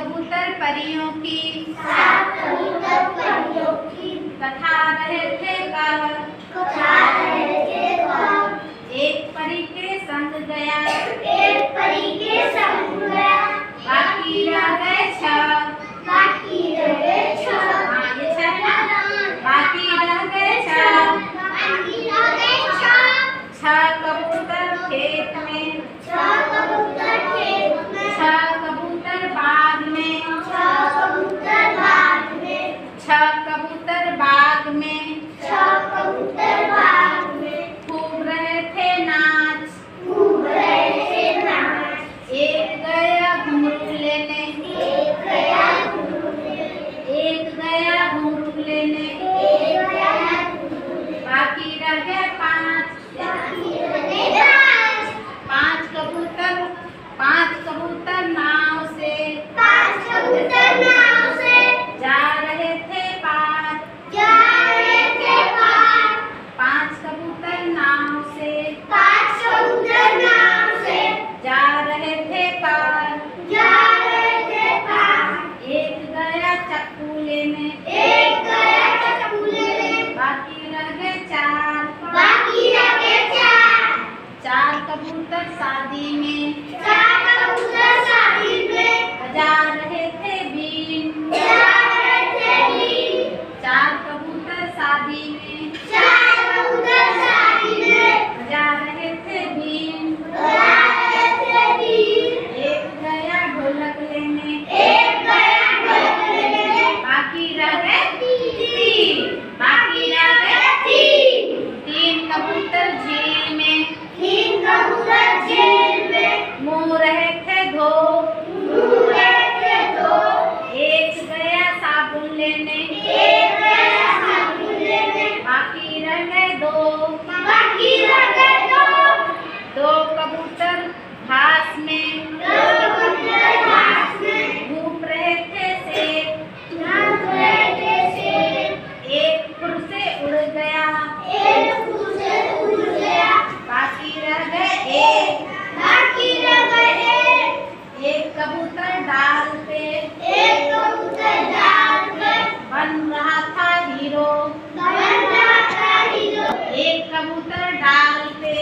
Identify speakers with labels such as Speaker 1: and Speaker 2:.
Speaker 1: कबूतर परियों की कथा रहे थे कब एक परी के संग गया बाकी रह गए छह। हाँ, ये छह है ना? बाकी रह गए छह। छह कबूतर खेत में, छह कबूतर बाग में, छह कबूतर बाग में खूब रहे थे नाच। एक गया घुंघरू लेने, एक गया घुंघरू लेने, बाकी रह गए पांच। पांच कबूतर नाव से जा रहे थे पार। पांच कबूतर नाव से जा रहे थे पार। एक गया चक्कू लेने, बाकी रह गए चार। चार कबूतर शादी में बजा रहे थे बीन। चार कबूतर शादी में बजा रहे थे बीन। एक गया ढोलक लेने, बाकी रह गए तीन। तीन कबूतर झील में मुँह रहे थे धो। एक गया साबुन लेने, बाकी रह गए दो। दो कबूतर घास में घूम रहे थे सेब। एक फुर से उड़ गया, बाकी रह गए एक। एक कबूतर डाल पे बन रहा था हीरो। एक कबूतर डाल पे